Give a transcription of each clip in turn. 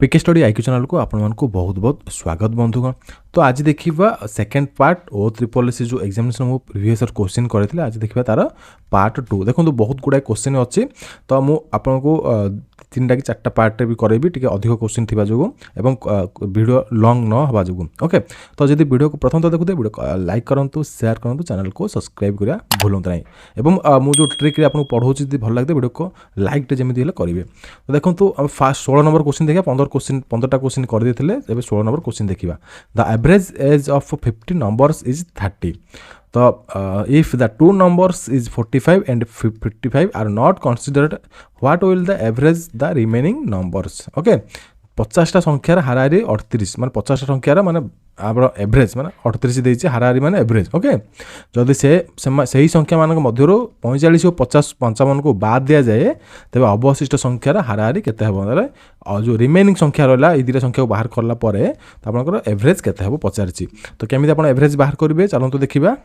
पीके study IQ channel को आपण को बहुत बहुत स्वागत बंधुगण। तो आज देखा सेकेंड पार्ट ओ ट्रिपल सी जो एग्जामिनेशन मु प्रीवियस क्वेश्चन करते आज देखा तार पार्ट 2। देखो बहुत गुड़ाए क्वेश्चन अच्छे तो मुझे आपन को 3टा कि 4टा पार्ट भी करेबी टी अधिक क्वेश्चन थी जो एवं वीडियो लॉन्ग न हवा जो। ओके तो जब वीडियो को प्रथम तो देखते वीडियो लाइक करूँ शेयर करूँ चैनल को सब्सक्राइब करा भूलु ना एवं मुझे ट्रिक आपको पढ़ाऊँ भल लगते वीडियो को लाइक जमी करेंगे। तो देखो तो फास्ट 16 नंबर क्वेश्चन देखा 15टा क्वेश्चन कर देते 16 नंबर क्वेश्चन देखा the average age of 50 numbers is 30। तो if the two numbers is 45 and 55 are not considered what will the average the remaining numbers. Okay 50टा संख्यार हाराहारी 38 माने 50टा संख्यार माने आबर एवरेज माने 38 देछि हाराहारी माने एवरेज। ओके जदि से संख्या मान मध्य 45 और 50 55 को बाद दिया जाए तेज अवशिष्ट संख्यार हाराहारी केते हेबो और जो रिमेनिंग संख्या रहा ये 2टा संख्या को बाहर करला परे तो आपनकर एवरेज केते हेबो पचारछि। तो केमिति आपन एवरेज बाहर करिवे चलंतु देखिबा।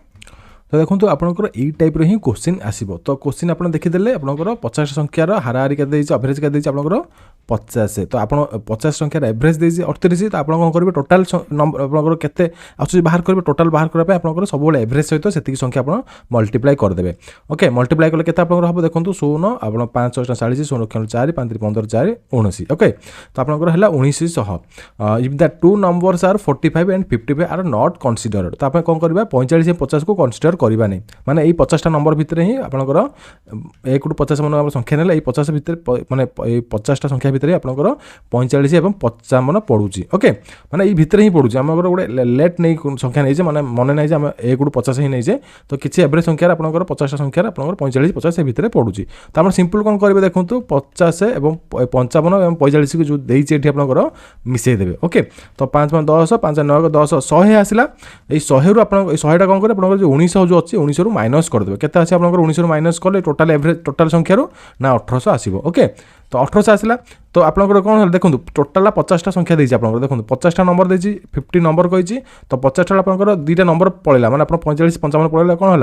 तो देखो आपंकर यही टाइप ही क्वेश्चन आसो। तो क्वेश्चन आप देखीदे आपंकर 50 संख्यार हाराहारी के एवरेज के आपंकर 50। तो आप 50 संख्यार एवरेज देती 38 तो आप करेंगे टोटाल नंबर आपंकर केते आसुची बाहर करेंगे टोटाल बाहर करने आपंकर सब एवरेज सहित से संख्या आप मल्टीप्लाई करदे। ओके मल्टीप्लाई कले केते आपंकर हम देखो 16 आप 5 6 40 16 4 5 15 4 19। ओके तो आपंकर है 1900 if the two numbers are 45 and 55 are not considered. तो आप कौन करवा 45 50 को कंसीडर करवा नहीं माने यही 50टा नंबर भितर ही आपंकर 1 रू 50 मन संख्या ना 50 भितर माने 50टा संख्या भितर आपंकर 45 एवं 55 पड़ूची। ओके माने ये भितर ही पड़ूची आम गोटे लेट नहीं संख्या नहीं माने मन नहीं आम 1 रू 50 ही नहीं तो किसी एवरेज संख्यार आपंकर 50टा संख्यार आपंकर 45 50 भितर पड़ूची। तो आप सिंपल कौन करेंगे देखो 50 एवं 55 एवं 45 को जो देती आपंकर मिसई देवे। ओके तो 5 10 5 9 10 100 आसला ये 100 रू आप 100टा कौन करेंगे जो 1900 जो अच्छी 1900 माइनस करदे केते अच्छे आपंकर 1900 माइनस कले टोटाल एवरेज टोटाल संख्यार ना 1800 आसो। ओके तो 1800 आसला तो आपंकर कौन देखो टोटाल 50टा संख्या देती आप देखो 50टा नंबर देती 50 नंबर कही तो 50टा आपंकर 2टा नंबर पड़ेगा माने 45 55 पड़ेगा कौन है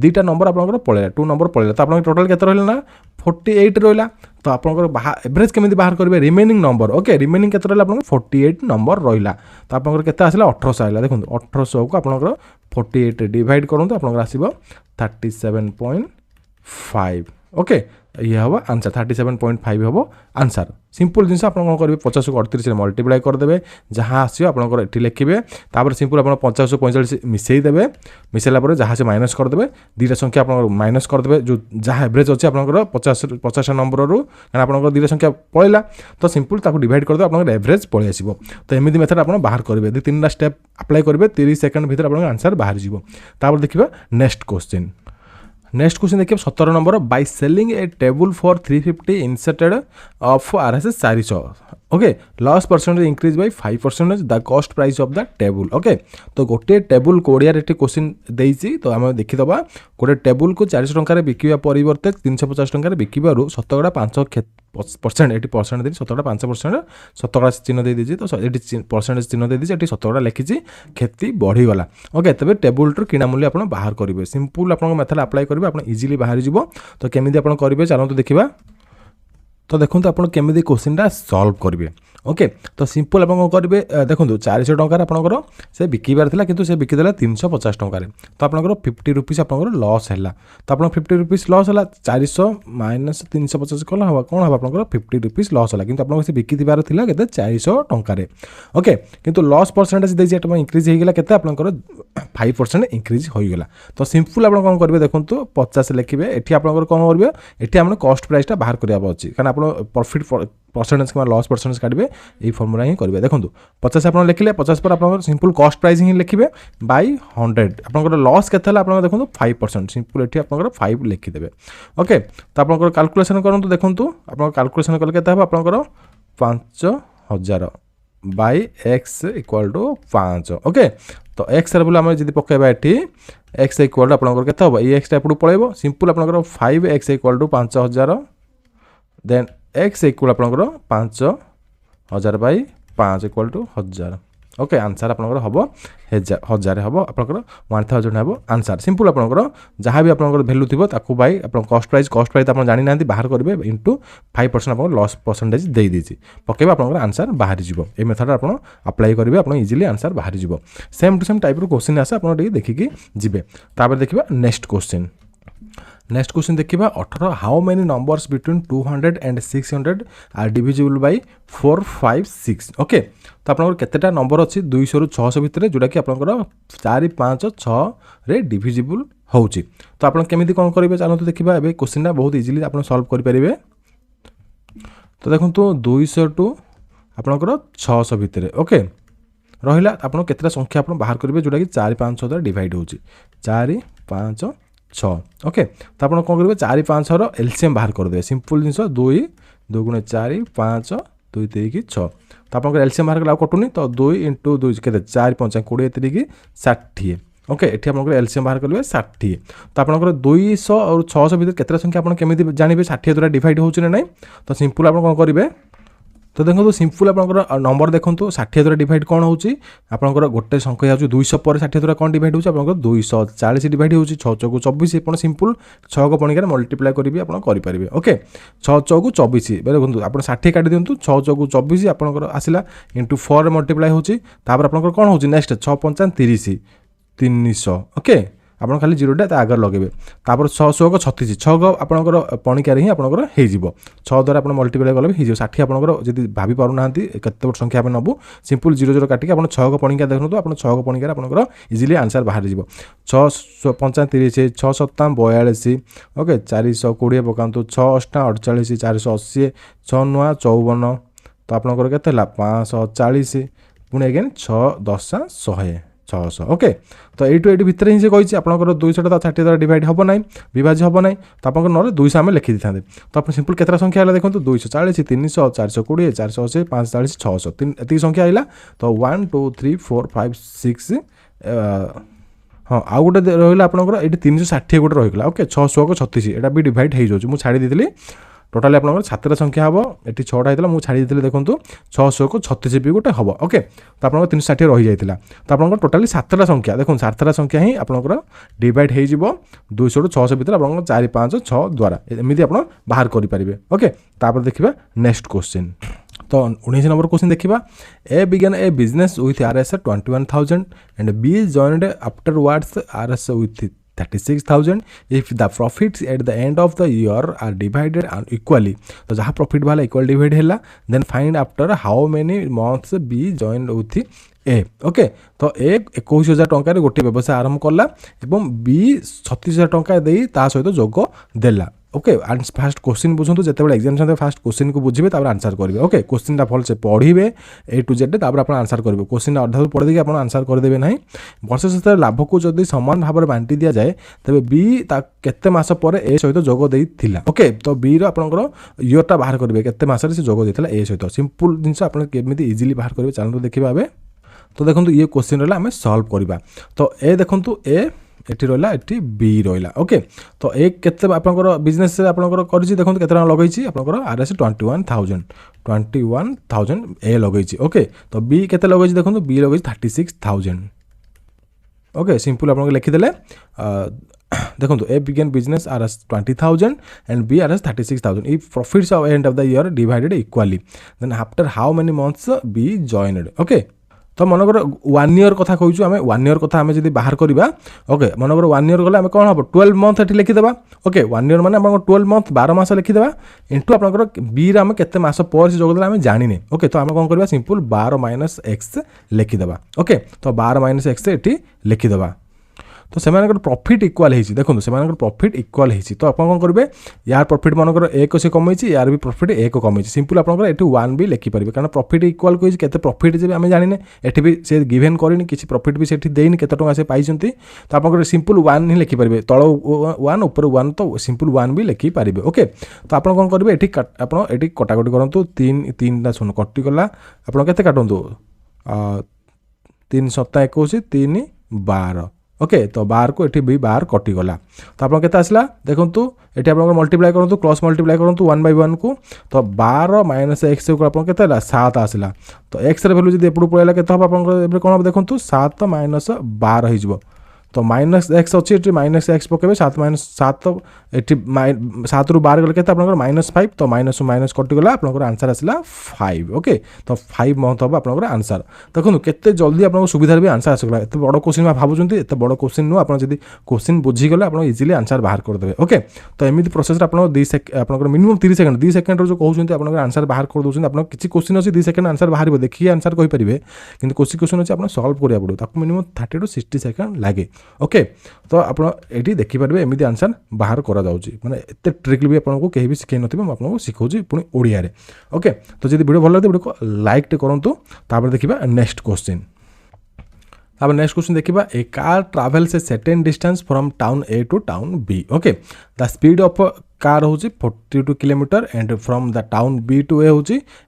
2टा नंबर आपंकर पड़ेगा 2 नंबर पड़ेगा तो आप टोटाल केते रहा ना 48 रहा। तो आपंकर एवरेज केमिति बाहर करेंगे रिमेनिंग नंबर। ओके रिमेनिंग केते रहा आपंकर 48 नंबर रहा तो आपंकर केते आसला 1800 आइला देखो 1800 को आपंकर 48 डिवाइड करूँ तो आपंकर आसीबो 37.5। ओके ये हम आंसर 37.5 हम आंसर सिंपल जिन आप करेंगे 50 को 38 मल्टीप्लाई करदे जहाँ आसो आप लिखे तापर सिंपल आप 50 45 मिसई देवे मिसैला जहाँ से माइनस करदे 2टा संख्या आप माइनस करदे जो जहाँ एवरेज अच्छे आप 50 नंबर रू आप 2टा संख्या पड़ेगा तो सिंपल डिवाइड करदे आप एवरेज पलि आसो। तो एमती मेथड आप बाहर करेंगे 2-3टा स्टेप अप्लाई करेंगे 30 सेकेंड भर आप आंसर बाहर जापर देखिए नेक्स्ट क्वेश्चन। नेक्स्ट क्वेश्चन देखिए 17 number by selling A table for 350 inserted of RSS 400। Okay loss percentage increase by 5% the cost price of the table. Okay तो गोटे टेबल को ओडिया रेट क्वेश्चन देइछि तो आम देखिदबा गोटे टेबल को 400 टंका बिकिबा परिवर्ते 350 टंका बिकिबारु शतकड़ा 5% एटी परसेंट देती शतकड़ा 5% शतकड़ा चिन्ह दे दीजिए तो ये परसेंटेज चिन्ह दे दीजिए शतकड़ा लिखी क्षति बढ़ीगला। ओके तबे टेबल टू किणा मूल्य आप बाहर करेंगे सिंपल आप मेथड अप्लाई करेंगे आप इजिली बाहर जीव। तो केमिति आप करेंगे चलते देखा। तो देखो आप केमिति क्वेश्चनटा सॉल्व करेंगे। ओके तो सिंपल आप कौन करेंगे देखो 400 टंकार आपंकर से बिकबार था कितु से बिकिदेला 350 टंकार तो आपंकर 50 रुपीज आपंकर लॉस है। तो आप 50 रुपीज लॉस है 400 माइनस 350 कल हम कौन हम आपंकर 50 रुपीज लॉस है कितु आप बिकिबार था के 400 टंकार। ओके किंतु लॉस परसेंटेज देती इंक्रीज होगा के आपंकर 5% इंक्रीज होगा। तो सिंपल आप कौन करेंगे देखो 50 लिखे ये आप कौन करेंगे ये आम कस्ट प्राइसटा बाहर करवा अच्छी कारण आप प्रॉफिट परसेंटेज कि लॉस परसेंटेज काटे यही फर्मुला ही करेंगे। देखो 50 आप लिखिले 50 पर आप सिंपल कस्ट प्राइस ही लिखे बाय 100 आप लॉस के देखो 5% सिंपल ये आप 5 लिखिदेवे। ओके तो आप कैलकुलेशन करूँ देखो आप कैलकुलेशन कले के आपंकर 5000 by X equal to 5। Okay तो एक्स रेबल आम जी पकेबा ये एक्स इक्वाल टू आपंकर के हम ये एक्सटा एपटू पलैब सिंपल आपंकर 5x equal to 5000 then X equal आपंकर 5000 by 5 equal to 1000। Okay answer आपनकर हबो 1000 हबो आपनकर 1000 हबो आंसर सिंपल आपनकर जहाँ भी आपनकर वैल्यू थिबो ताकू बाय आपन कॉस्ट प्राइस आपन जानि नांती बाहर करबे इनटू 5% आपन लॉस परसेंटेज देई देछि पकेबे आपनकर आंसर बाहर जिवो ए मेथड आपन अप्लाई करबे आपन इजीली आंसर बाहर जिवो सेम टू सेम टाइप रो क्वेश्चन आसे आपन टी देखि कि जिबे तापर देखिबा नेक्स्ट क्वेश्चन देखिबा 18 how many numbers between 200 and 600 are divisible by 4 5 6 okay तो आपनकर केतेटा नंबर अछि 200 रु 600 भितरे जोटा कि आपनकर 4 5 6 रे डिविजिबल होउची तो आपन केमिति कोन करिवे चलो तो देखिबा एबे क्वेश्चन बहुत इजीली आपन सॉल्व करि परिबे तो देखुन तो 200 टू आपनकर 600 भितरे ओके रहिला आपन केतेटा संख्या आपन बाहर करिवे जोटा कि 4 5 6 द्वारा डिवाइड होउची 4 5 6 ओके तो आपन कोन करिवे 4 5 रो एलसीएम बाहर कर देबे सिंपल जिंस 2 2 गुणे 4 5 2 3 की 6 तो आपन एलसीएम बाहर कला कटुनी तो 2 * 2 केते 4 5 20 3 की 60 ओके एठी आपन एलसीएम बाहर करबे 60 तो आपन 200 और 600 भीतर केतेटा संख्या आपन केमिति जानिबे 60 द्वारा डिवाइड होउची ना नै तो सिंपल आपन कोन करिवे तो देखो सिंपल आपनकर नंबर देखो 60 द्वारा डिवाइड कौन होची आपनकर गोटे संख्या होची 200 पर 60 द्वारा कौन डिवाइड होची आपनकर 240 डिवाइड होची 6 चौको 24 आपन सिंपल 6 को पणिकार मल्टीप्लाई करिवि आपन करि परिबे ओके 6 चौको 24 बेले देखो आपन 60 काटि दियंतु 6 चौको 24 आपनकर आसिला इनटू 4 मल्टीप्लाई होची तापर आपनकर कौन होची नेक्स्ट 6 5 30 300 ओके आपन खाली जीरोटा ता आगर लगेबे तापर 600 को 36 6 को आपनकर पणिकार ही आपनकर हे जिवो 6 द्वारा आपन मल्टीप्लाई करले हे जिवो 60 आपनकर जदी भाबी पारु नांती केते बड संख्या आपन नबु सिंपल 0 0 काटि के आपन 6 को पणिकार देखनु तो आपन 6 को पणिकार आपनकर इजीली आंसर बाहर जिवो 6 5 30 6 7 42 ओके 420 पकांतु 6 8 48 480 6 9 54 तो आपनकर केते ला 540 पुणे अगेन 6 10 100 600 ओके तो 8 भितर ही से कही आपंकर 200 तो 60 द्वारा डिवाइड हम ना विभाज्य हम ना तो आप ना 200 आम लिखि था तो आप सिंपल केतना संख्या है देखो 240 300 420 480 540 600 ये संख्या आइला तो 1 2 3 4 5 6 हाँ आउ गोटे रहा आपंकर ये 360 गोटे रहीगला ओके 600 को 36 यहाँ भी डिवाइड हो जाऊँ मुझे छाड़ी देती टोटाली आपंकर 7 संख्या हम ये 6टा होता मुझे छाड़ी देती देखो 600 को 36 भी गोटे हम ओके तो आप 360 रही जाता तो आप टोटाली 7टा संख्या देखो 7टा संख्या ही आपंकर डिवाइड हो 200 ରୁ 600 भितर आप 4 5 6 द्वारा एमती आप बाहर करेंगे ओके तापर देखा नेक्स्ट क्वेश्चन तो 19 नंबर क्वेश्चन देखा A began a business with RS 21,000 and B joined afterwards RS with 36,000 if the profits at the end of the year are divided equally तो जहाँ प्रॉफिट वाला इक्वल डिवाइड है then find after how many months B joined with A okay तो ए 21,000 टंका गोटे व्यवसाय आरंभ कला एवं बी 36,000 टंका दे ता सहित जोग देला ओके फास्ट क्वेश्चन बुझंतु जते बेले एग्जामिनेशन फास्ट क्वेश्चन को बुझिबे तापर आंसर करिवे ओके क्वेश्चन ता फल से पढिबे ए टू जेड तापर आपण आंसर करिवे क्वेश्चन अधा पढि देके आपण आंसर कर देबे नाही वर्ष शेष लाभ को जदी समान भाव में बांटी दिया जाए तबे बी ता केते मास पर ए सहित जोग देइथिला ओके तो बी रो आपनकर ईयर ता बाहर करिवे केते मास रे से जोग देइथिला ए सहित सिंपल जिंस आपण केमिति इजीली बाहर करिवे चैनल देखिबा आबे तो देखंतु ये क्वेश्चन रहला हमें सॉल्व करबा तो ए देखंतु ए एटी रहा एटी बी रहा ओके तो एक केते आपनकर बिजनेस से आपनकर करछि देखंतु केतना लगैछि आपनकर RS 21,000 ए लगैछि ओके तो बी केते लगैछि देखंतु बी लगैछि 36,000 ओके सिंपल आपन लिखि देले देखंतु A began business RS 20,000 and B RS 36,000 if profits of and of the year divided equally then after how many months B joined okay तो मनकर 1 ईयर कथा कहूँ आम 1 ईयर कथा आम जब बाहर करवा ओके मनकर 1 ईयर गले कौन हम 12 मंथ ये लिखिदेवा ओके 1 ईयर मैंने 12 मंथ 12 मास लिखिदेवा इंटू आपंकर बी आम केते मास पर से जोगदेला आम जानिने ओके तो आम कौन करवा सिंपल 12 - x लिखिदेवा ओके तो 12 - x ये लिखिदेवा तो से प्रॉफिट इक्वल होती देखो से प्रॉफिट इक्वल होती तो आप कौन करेंगे यार प्रॉफिट मनकर एक से कमी यार भी प्रॉफिट एक कमी सिंपल आपंकर ये 1 भी लिखिपारे कारण प्रॉफिट इक्वल कही के प्रॉफिट जब आम जाने ये भी से गिवेन करनी किसी प्रॉफिट भी से देनी केते टंका से पाई तो आप सिंपल 1 ही लिखिपारे तल 1 ऊपर 1 तो सिंपल 1 भी लिखिपारे ओके तो आप कौन करेंगे ये कटाकटी करूँ 3 शुन कटिगला आप केते काटू 3 × 7 = 21 3 × 12 ओके तो 12 को ये भी 12 कटिगला तो आप केते देखूँ ये आप मल्टीप्लाई करूँ क्रॉस मल्टीप्लाई करूँ 1/1 को तो 12 माइनस एक्स को आप 7 आसला तो एक्स भैल्यू जब एपटू पड़ेगा के कौन हम देखूँ 7 माइनस 12 हो तो माइनस एक्स अच्छी ये माइनस एक्स पकेबे 7 माइनस 7 ये 7 रु 12 गले के -5 तो माइनस माइनस कटिगला आप आंसर आसला 5 ओके तो 5 मंथ हम आप आंसर देखो केते जल्दी आप सुविधा भी आंसर आसगला एत बड़ क्वेश्चन भावुँ एत बड़ क्वेश्चन नुह आप क्वेश्चन बुझीगले आप इजिली आंसर बाहर करदे ओके तो एमती प्रोसेस आप मिनिमम 30 सेकंड 2 सेकंड जो कहते हैं आंसर बाहर कर दूसरी आप किसी क्वेश्चन अच्छी 2 सेकंड आंसर बाहर देखिए आंसर कहींपारे कि किसी क्वेश्चन अच्छे आप सल्व करा पड़ो मिनिमम 30 to 60 सेकंड लगे ओके तो आपड़ी देखिपारे एमती आंसर बाहर करा माने एत ट्रिक भी आपको कहीं भी शिखे नथिबे आपको शिखाऊँ पुणी ओडिया रे ओके तो जब वीडियो भल लगे वीडियो को लाइक टे करूँ तापर देखिबा नेक्स्ट क्वेश्चन तापर नेक्स्ट क्वेश्चन देखिबा a car travels a certain distance from town A to town B okay the speed of car हूँ 42 kilometre and from the town B to A हूँ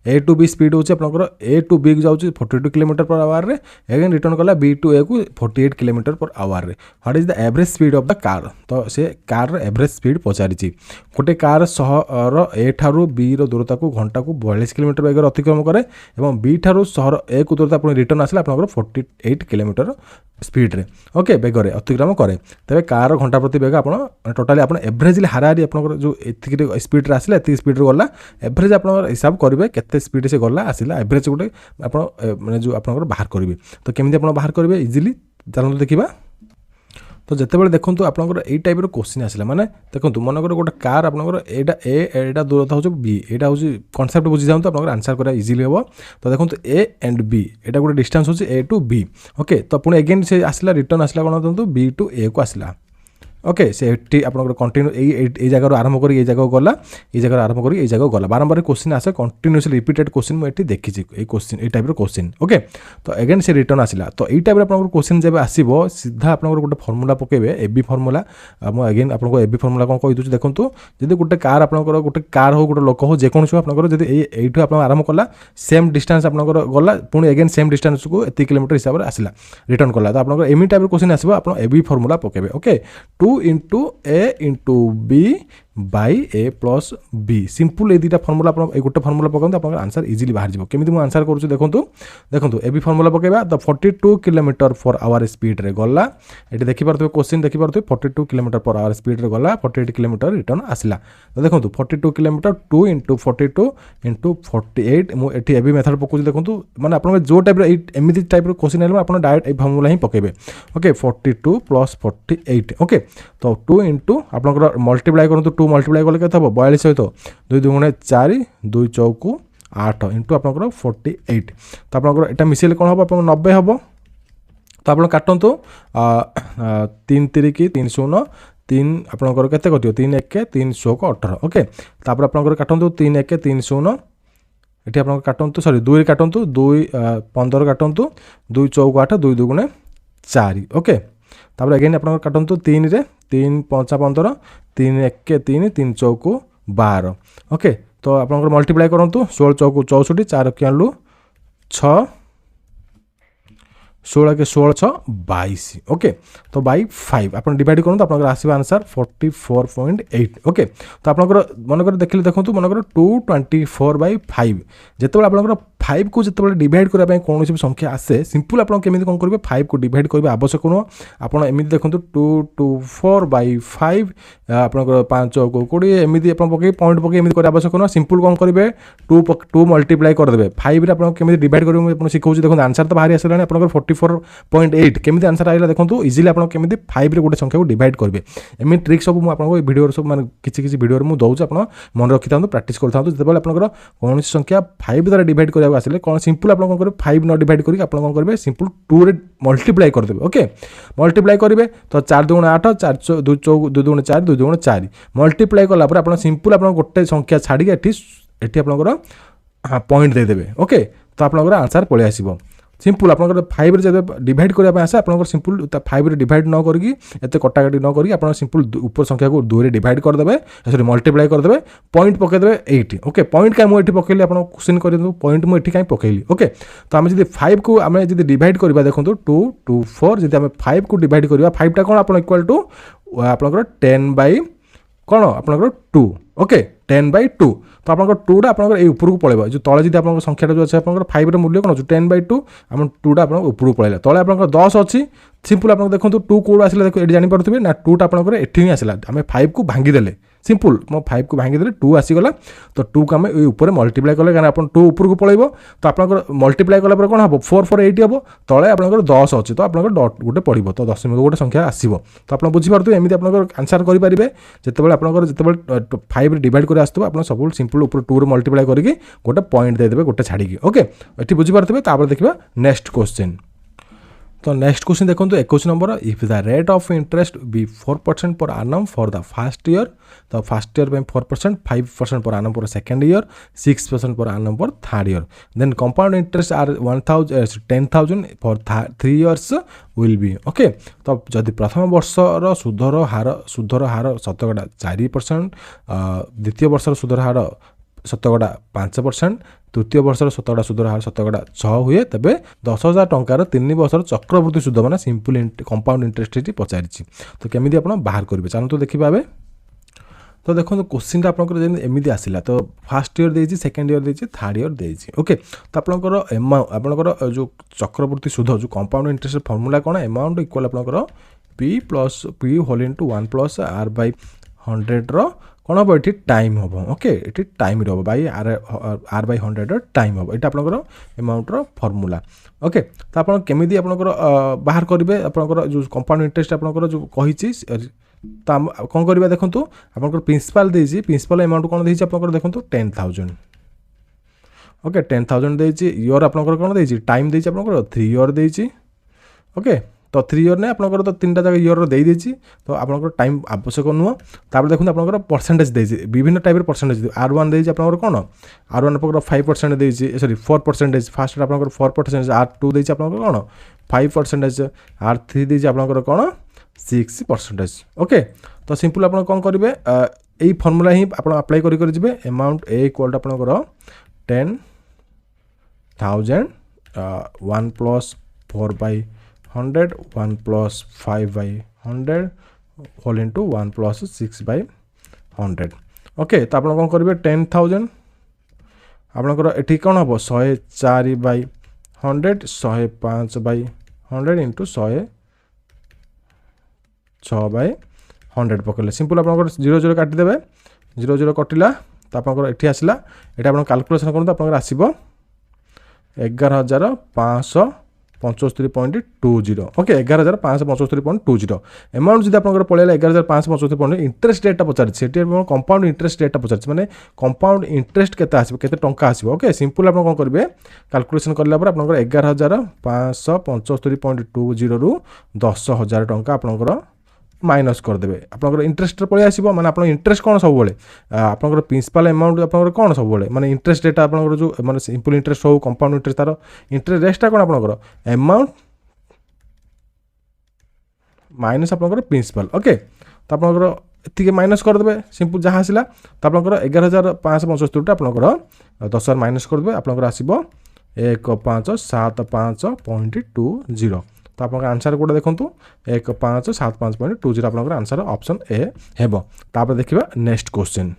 A to be speed हूँ आपंकर ए to be जाऊँ 42 kilometre per our रे eigen return कला B to ए को 48 kilometre per our रे what is the average speed of the car तो से कार एवरेज स्पीड पचारि गोटे कार सहर ए ठारू बी दूरता को घंटा को 42 किलोमीटर बेगर अतिक्रम करे और बी ठारू सहर ए को दूरता पुणी रिटर्न आसला आप 48 किलोमीटर स्पीड रे ओके बेगर अतिक्रम करे तेरे कार घंटा प्रति बेग आप टोटाली आप एवरेजली हाराहारी आप जो एतिक स्पीड आसला एतिक स्पीड गला एवरेज आप हिसाब करेंगे केते स्पीड से गला आसला एवरेज गोटे आप मैंने जो आप बाहर करेंगे तो केमी आप बाहर करेंगे इजिली चलते देखा तो जितेबाला देखो आपंकर यही टाइप क्वेश्चन आसला माने देखो मनकर गोटे कार आपंकर एटा दूरता हूँ बी एटा हूँ कनसेप्ट बुझी जाऊँ आप आंसर करा इजिली हम तो देखो ए एंड बी एटा गोटे डिस्टेंस हूँ ए टू बी ओके तो पुणी एगेन से आसला रिटर्न आसला कौन देखो बी टू ए को आसला ओके से आप कंटिन्यू ये जगह आरंभ कर जगह गला ये जगह आरंभ कर जगह गला बारंबार क्वेश्चन आसे कंटिन्यूअसली रिपीटेड क्वेश्चन मुझे देखी क्वेश्चन ये टाइप क्वेश्चन ओके तो एगेन से रिटर्न आसला तो ये टाइप क्वेश्चन जब आसो सीधा आप गोटे फर्मुला पकेबे एबी फर्मुला मुझे एगेन आपको एबी फर्मुला कौन कही दूसरी देखो जब गोटे कार आप गोटे कार हो गोटे लोक हो जेको आप जब आप आरंभ कला सेम डिस्टेंस आप गला पुणी एगेन सेम डिस्टेंस को एत किलोमीटर हिसाब से आसला रिटर्न कला तो आप एमी टाइप क्वेश्चन आसो आप एबी फर्मुला पकेबे okay 2 into A into B by A plus B simple ये दुटा फर्मुला गोटे फर्मुला पकाते आप आंसर इजिली बाहर जाए केमी मुझे आंसर करूँ देखो देखो ए भी फर्मुला पकेबा तो 42 किलोमीटर पर आवर स्पीड रे गला ये देखिपे क्वेश्चन देखिपे 42 किलोमीटर पर आवर स्पीड रे गला 48 किलोमीटर रिटर्न आसला तो देखो 42 किलोमीटर 2 into 42 into 48 मुझे भी मेथड पकाऊँ देखो मैंने आप जो टाइप एमती टाइप क्वेश्चन है आप डायरेक्ट ये फर्मुला ही पकेबे ओके 42 प्लस 48 ओके तो 2 into आप मल्टीप्लाई करूँ 2 मल्टीप्लाई कले के 42 सहित 2 2 4 2 चौक 8 इंटू आप 48 तो आप मिसेले कौन हम आप 90 हम तो आप काटतु 3 3 की 3 0 3 आपंकर के कटो 3 1 3 16 18 ओके तापर आपंकर काटतु 3 1 3 0 ये आप काटतु सॉरी 2 काटतु 2 15 काटतु 2 चौक 8 2 2 4 ओके तापर अगेन आप काटतु 3 रे 3 5 15 3 1 3 3 चौक 12 ओके तो आप मल्टीप्लाई करूँ 16 चौक 64 4 क्या 6 16 के 16 6 22 ओके तो बाई 5 आप डिवाइड करूँ आप आंसर 44.8 ओके तो आप मनकर देखिए देखो मनकर 224/5 जिते आप 5 को जिते डिवाइड करने कौन भी संख्या आसे सिंपल आप कमी कौन करेंगे 5 को डिवाइड करने आवश्यक नुह आपमती देखो 224/5 आप 5 को 20 एमती आप पकड़ पॉइंट पकड़ एमती कर आवश्यक नुह सिंपल कौन करेंगे 2 मल्टीप्लाई करदे 5 आप कमी डिवाइड करेंगे शिखाऊँ देखो आंसर तो बाहरी आसला आप 44.8 केमी आंसर आइला देखो इजिली आप 5 रे गोटे संख्या को डिवाइड करेंगे एमती ट्रिक सब मुझे वीडियो सब मैं किसी वीडियो में दूसरी आप मन रखी था प्राक्ट करता जो आप कौन संख्या 5 द्वारा डिवाइड करा आसे कौन सिंपल आप कौन करेंगे 5 न डिवाइड करके आप कौन करेंगे सिंपल 2 रे मल्टीप्लाई करदे ओके मल्टीप्लाई करेंगे तो 4 2 8 4 2 चौक 2 2 4 2 2 4 मल्टीप्लाई कलापर आप सिंपल आप गोटे संख्या छाड़ी एटी आपंकर पॉइंट देदेवे ओके तो आपंकर आंसर पलि आसो सिंपल आप 5 जब डिवाइड करने आसे आप सिंपल 5 डिवाइड न करके एत कटाकटी न करके आप सिंपल ऊपर संख्या को 2 डिवाइड करदे सॉरी मल्टीप्लाई करदे पॉइंट पकईदे 8 ओके पॉइंट क्या मुझे पकईली आप क्वेश्चन कर पॉइंट मुझे कहीं पकईली ओके तो आम जब 5 को आम जब डिवाइड करवा देखो 2 2 4 जब आम 5 को डिवाइड करवा 5टा कौन आप इक्वाल टू आपंकर 10 बाई कौन आपंकर 2 ओके 10 बाई 2 तो आप 2टा आप ऊपर को पड़े जो तले जब आप संख्याटा जो अच्छे आप 5 मूल्य कौन 10 बाई 2 आम 2टा आप ऊपर को पड़े तले आप 10 अच्छी सिंपल आप देखो 2 कौड़ आसा देखो ये जानीपे ना 2टा आप ये आसला आम 5 को भांगीदे सिंपल मो 5 को भांगीदे 2 आसीगला तो 2 को आम ऊपर मल्टीप्लाई कले क्या आप 2 ऊपर को पड़े तो आप मल्टीप्लाई कला कौन हम 4 4 8 हम तले आप 10 अच्छे तो आप डट गोटे पड़ो तो दशमिक गोटे संख्या आसो तो आप बुझीपारे एमती आप आंसर करेंगे जिते आपंकर जिते 5 डिवाइड कर आसो आप सब सिंपल ऊपर 2 मल्टीप्लाई करके गोटे पॉइंट देदेवे गोटे छाड़ी ओके ये बुझीपारे देखा नेक्स्ट क्वेश्चन तो नेक्स्ट क्वेश्चन देखो 21 number if the rate of interest be 4% per annum for the first year तो फर्स्ट ईयर 4% 5% पर annum पर second year 6% per annum per third year then compound interest are 10,000 for 3 years will be okay तो जदि प्रथम वर्षर सुधर हार शतकड़ा 4% द्वितीय वर्षर सुधर हार शतकड़ा 5% तृतीय वर्षर शतकड़ा सुधर हार शतकड़ा 6 हुए तेज 10,000 टंकार 3 वर्षर चक्रवृद्धि सुध मैंने सिंपल कंपाउंड इंटरेस्ट पचारि तो केमी आप बाहर करेंगे चलो तो देखा ए तो देखो क्वेश्चन आपंकर एमती आसला तो फर्स्ट ईयर देती सेकेंड ईयर देती थर्ड ईयर देती ओके तो आपंकर आपंकर जो चक्रवृद्धि सुध जो कंपाउंड इंटरेस्ट फर्मूला कौन अमाउंट इक्वल आपंकर P plus P whole into 1 plus R by 100 कौन हम ये टाइम हम ओके ये टाइम हम बै आर बाई 100 टाइम हम यहाँ आपंकर अमाउंटर फर्मूला ओके तो आप केमी आपंकर बाहर करेंगे आपंकर जो कंपाउंड इंटरेस्ट आपंकर जो कही तो कौन करवा देखो आप प्रिंसिपाल देती प्रिंसिपाल अमाउंट कौन देती आप देखो 10,000 ओके 10,000 देती ईयर आपंकर कौन देती टाइम देती आपंकर 3 ईयर देती ओके तो 3 ईयर ने आपंकर तो 3टा जगह ईयर दे देती तो आपंकर टाइम आवश्यक नुह तापर देखो आपंकर परसेंटेज देती विभिन्न टाइप परसेंटेज R1 देती आपंकर कौन R1 आपंकर 5% देती सॉरी 4% फास्ट आपंकर 4% R2 देती आपंकर कौन 5% R3 देती आपंकर कौन 6% ओके तो सिंपल आप कौन करेंगे यही फर्मूला ही आप अप्लाई करेंगे अमाउंट ए इक्वल टू आपंकर 10,000 1 plus 4 by 100 1 plus 5 by 100 whole into 1 plus 6 by 100 okay तो आप कौन करेंगे 10,000 आपंकर ये कौन हम 104 बाई 100 105 बाई 100 इंटू 106 बाई 100 पकड़े सिंपल आपंकर 0 0 काटिदेवे 0 0 कटिला तो आपंकर ये आसला ये आप कैलकुलेशन करूँ आपंकर आसो 11,575.20 ओके 11,575.20 अमाउंट जब आप पड़ेगा 11,575 इंटरेस्ट रेटा पचार कंपाउंड इंटरेस्ट रेटा पचार मैंने कंपाउंड इंटरेस्ट केते आसो केते टंका आसो ओके सिंपल आप कौन करेंगे कैलकुलेशन कला आप 11,575.20 रु 10,000 टंका आपंकर माइनस करदे आपंकर इंटरेस्ट पलि आसो मैंने आप इंटरेस्ट कौन सब आपंकर प्रिंसिपल अमाउंट आपंकर कौन सब मैंने इंटरेस्ट रेट आपंकर जो मैंने सिंपल इंटरेस्ट हो कंपाउंड इंटरेस्ट तार इंटरेस्ट रेटा कौन आपंकर अमाउंट माइनस आपंकर प्रिंसिपल ओके तो आपंकर ये माइनस करदे सिंपल जहाँ आसला तो आपंकर 11,575 आपंकर 10,000 माइनस करदे आपंकर आसो 1,575.20 तो आप आंसर गोटे देखो 1,575.20 आप आंसर ऑप्शन ए है देखा नेक्स्ट क्वेश्चन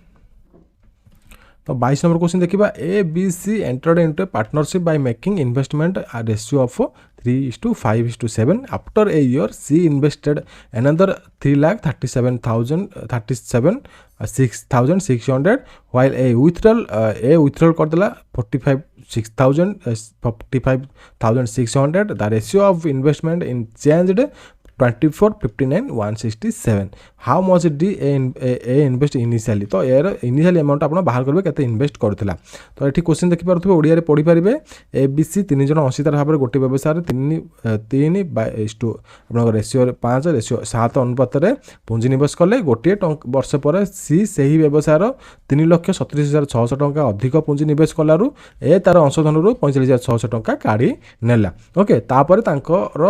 तो 22 नंबर क्वेश्चन देखा A B C entered into a partnership by making investment ratio of 3:5:7 after a year C invested another 3,37,600 while a withdrawal करदेला 45,600 the ratio of investment in changed 24, 59, 167. How much did A invest initially? तो यार initial amount आप बाहर करेंगे केते invest करथिला। तो ये question देखि पारथबे ओडिया रे पढि पारिबे ABC 3 जन अंशीदार भाव में गोटे व्यवसाय 3:3 आपन रेशियो 5 रेशियो 7 अनुपात रे पुंजी निवेश कले गोटे वर्ष पर सी सही व्यवसाय 3,37,600 टंका अधिक पुंजी निवेश कलारू ए तार अंशधन रु 45,600 टंका काढ़ी नेला। ओके तापर तांकर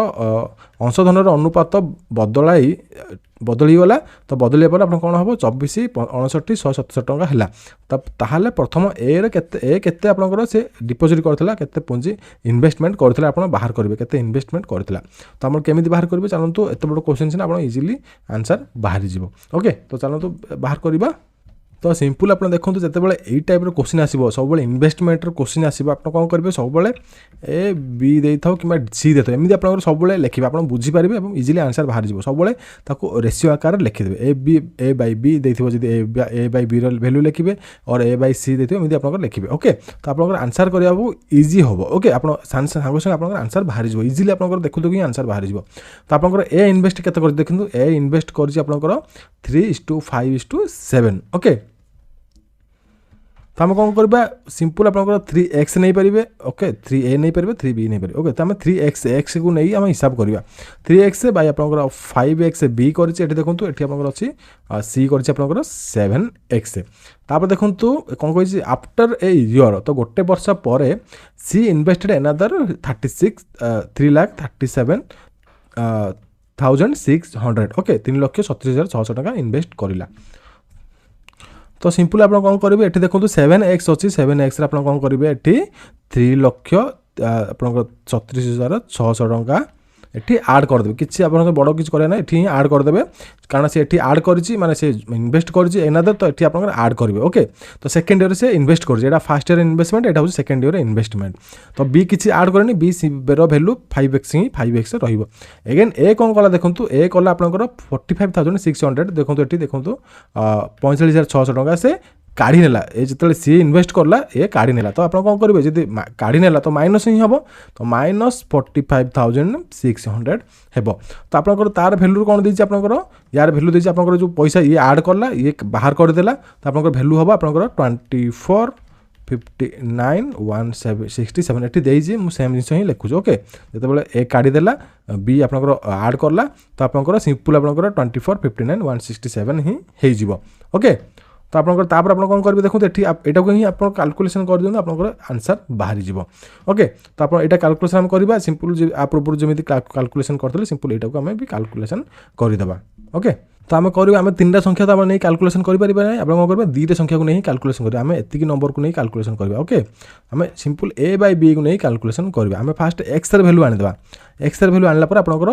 अंशधन अनुपात बदली गला। तो बदलिया पर आपन कोन हबो 24, 59, 177 टंका हैला। तब ताहाले प्रथम ए रे केते आपनकर से डिपोजिट करथिला केते पुंजी इन्वेस्टमेंट करथिला आपन बाहर करबे केते इन्वेस्टमेंट करथिला। तो हमर केमिति बाहर करबे चलंतु एते बड़ क्वेश्चन छै आपन इजीली आंसर बाहर जिवो। ओके तो चलंतु बाहर करबा। तो सिंपल आप देखो जितेबाला यही टाइप क्वेश्चन आसो सब इन्वेस्टमेंट क्वेश्चन आसो आप कौन करेंगे सब ए बी दे था कि सी दे था एमती आप सब लिखे आप बुझीपारे और इजिली आंसर बाहर जाव सब रेशियो आकार लिखिदेवे ए बाई बी दे ए बाई बी भैल्यू लिखे और ए बाई सी दे एमती आप लिखे। ओके तो आप आंसर करने इजी हम। ओके आप सागे सागे आप आंसर बाहर जाव इजिली आप देखो कि आंसर बाहर जाव। तो आप ए इन्वेस्ट के देखो ए इन्वेस्ट कर 3:5:7। ओके तो आम कौन करवा सिंपल आप 3x नहीं पारे। ओके 3a नहीं पारे 3b नहीं पारे। ओके तो आम 3x को नहीं आम हिसाब करवा 3x बै आप 5x b कर देखो ये आप अच्छी c कर 7x। तापर देखो कौन कही आफ्टर ए ईयर तो गोटे वर्ष पर सी इन्वेस्टेड एनादर 3,37,600। ओके 3,37,600 टंका इन्वेस्ट करला। तो सिंपल आप कौन करेंगे ये देखो 7x अच्छी 7x आप कौन करेंगे ये 3,37,600 टंका ये आड करदे किसी आप बड़ किसी करें ना ये आड करदे कारण से ये आड कर इन्वेस्ट कर एनादर तो ये आप आड करेंगे। ओके तो सेकेंड ईयर से इन्वेस्ट कर फर्स्ट ईयर इन्वेस्टमेंट यहाँ हूँ सेकेंड ईयर इन्वेस्टमेंट। तो बी किसी आड करेनि बी भैल्यू 5x ही 5x रगेन ए कौन कला देखो ए कला आप 45,600 देखो ये देखो 45,600 टंका से काढ़ी नेला जो सी इन्वेस्ट करला ये काढ़ी नेला। तो आप कौन करेंगे जब काढ़ी नेला तो माइनस ही हम तो -45,600 हेबो। तो आप तार भैल्यू कौन देती आप यार भैल्यू देती आप जो पैसा ये आड करला ये बाहर करदेला तो आप भैल्यू हम आप 24,59,167 ये देजी मुझे सेम जिन ही लिखुच। ओके जो ए काढ़ीदेला बी आप आड करला तो आप सिंपल आप 24,59,167 ही हो। ओके तो आप कौन करेंगे देखो यहाँ को ही आप कैलकुलेशन कर दिखाँ आप आंसर बाहरी जीव। ओके तो आप यहाँ कैलकुलेशन आम करवा सिंपल आ पूर्व जमी कैलकुलेशन करते सिंपल यहाँ को आम भी कैलकुलेशन करदे। ओके तो आम करवा आम 3टा संख्या तो नहीं कैलकुलेशन करें आप कौन करवा 2टा संख्या को नहीं कैलकुलेशन करें आम एतिक नंबर को नहीं कैलकुलेशन करवा। ओके आम सिंपल ए बाई बी को नहीं कैलकुलेशन करवा आम फास्ट एक्स भैल्यू आनीदे एक्स भैल्यू आनला आपंकर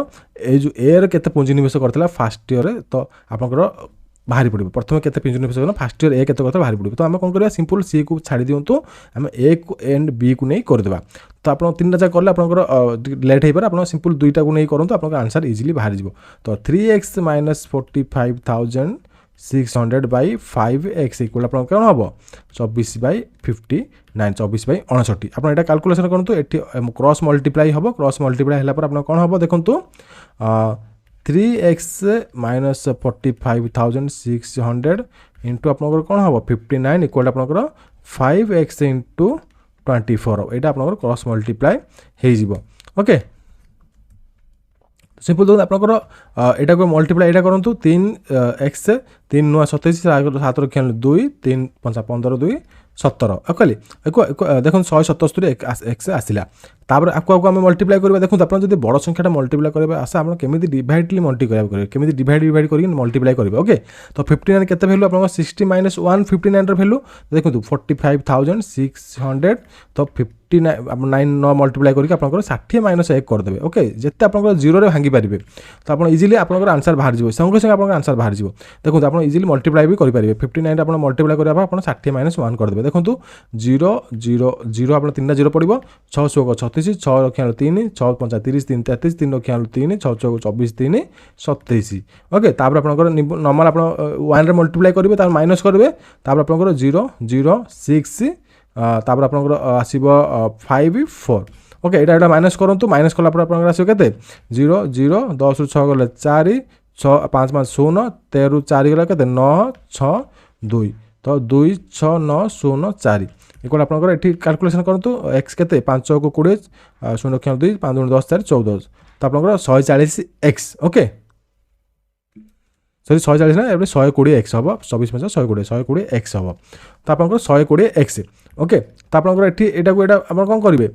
ये जो ए केते पुंजी निवेश करता फास्ट ईयर तो आपंकर बाहरी पड़ो प्रथम केते पुंजी निवेश करना फास्ट ईयर ए केते करता बाहरी पड़ो। तो आम कौन करवा सिंपल सी को छाड़ी दिंतु आम ए एंड बी को नहीं करदे। तो आप 3टा जगह कले आपंकर लेट हो पारे आप सिंपल 2टा को नहीं करूँ आप आंसर इजिली बाहरी जीव। तो 3x - 45,600 बाई 5x इक्वल आप कौन हम 24/59 24/59 आप यहाँ कैलकुलेशन करूँ ये क्रॉस मल्टीप्लाई हम क्रॉस मल्टीप्लाई है आप कौन हम देखो 3x - 45,600 इंटू आप कौन हम 59 इक्वल आप 5x इंटू 24 यहाँ आप क्रॉस मल्टीप्लाई हो। ओके सिंपल देखो आपंकर यहाँ को मल्टीप्लाई यहाँ करूँ 3x 3 नुआ 27 7 रखी 2 3 5 15 2 17 कहली देखो 177 एक्स आसला तापर आपको आम मल्टीप्लाई करवा देखो आप जो बड़ संख्याटा मल्टीप्लाई करवा आसा आप केमी डिवाइडली मल्टीप्लाई करेंगे केमी डिवाइड कर मल्टीप्लाई करेंगे। ओके तो 59 केते भैल्यू आप 60 - 159 भैल्यू देखो 45,600 तो 59 न मल्टीप्लाई करके आप 60 - 1 करदे। ओके जिते आप जीरो रे भांगी पारे तो आप इजिली आप आंसर बाहर जाए संगे संगे आप आंसर बाहर जाए देखो आप इजिली मल्टीप्लाई भी करेंगे 59 आप मल्टीप्लाई करवा आप 60 - 1 करदे देखो 0 0 0 आप 3टा 0 पड़ो 6 6 36 6 रखिया 3 6 5 30 3 33 3 रखिया 3 6 6 24 3 27। ओके तापर आप नॉर्मल आप 1 रे मल्टीप्लाई करेंगे तार माइनस करेंगे तापर आप 0 0 6 तापर आप आसब 5 4। ओके एटा माइनस करंतु माइनस कला आपन आसो केते 0 0 10 रु 6 गले 4 6 5 5 0 13 रु 4 गला केते 9 6 2 तो 2 6 9 0 4 इक्वल आपन एठी कैलकुलेशन करंतु x केते 5 को 20 0.2 5 10 4 14 तो आपन 140 x ओके सॉरी 140 ना एबे 120 x हम 24 में 120 x हम तो आपन 120 x ओके तो आपन एठी एटा को एटा आपन कोन करिवे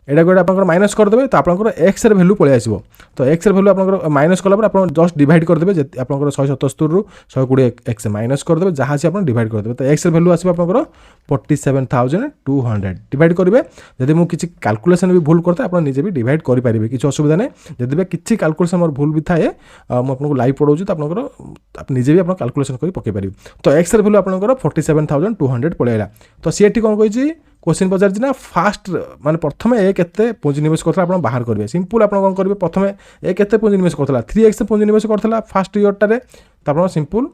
एटा को आपन माइनस कर देबे तो आपन x रे वैल्यू पळे आसीबो तो x रे वैल्यू आपन माइनस कला पर आपन जस्ट डिवाइड कर देबे आपन 177 रु 120 x माइनस कर देबे जहां से आपन डिवाइड कर देबे तो x रे वैल्यू आसीबो आपन 47200 डिवाइड करिवे जदि मु किछि कैलकुलेशन भी भूल करते आपन निजे भी डिवाइड करि परिबे किछि असुविधा नै जदि बे किछि कैलकुलेशन हमर भूल भी थाए मु आपन को लाइव पढौछु तो आपन निजे भी आपन कैलकुलेशन करि पके परिबे तो x रे वैल्यू आपन 47200 पळे आला तो सीएटी कोन कहिछि क्वेश्चन पचार ना फास्ट माने प्रथम ए केते पुंजी निवेश करथला आपण बाहर करबे सिंपल आपण कोन करबे प्रथम ए केते पुंजी निवेश करथला 3x पुंजी निवेश करथला फर्स्ट ईयर टारे त आपण सिंपल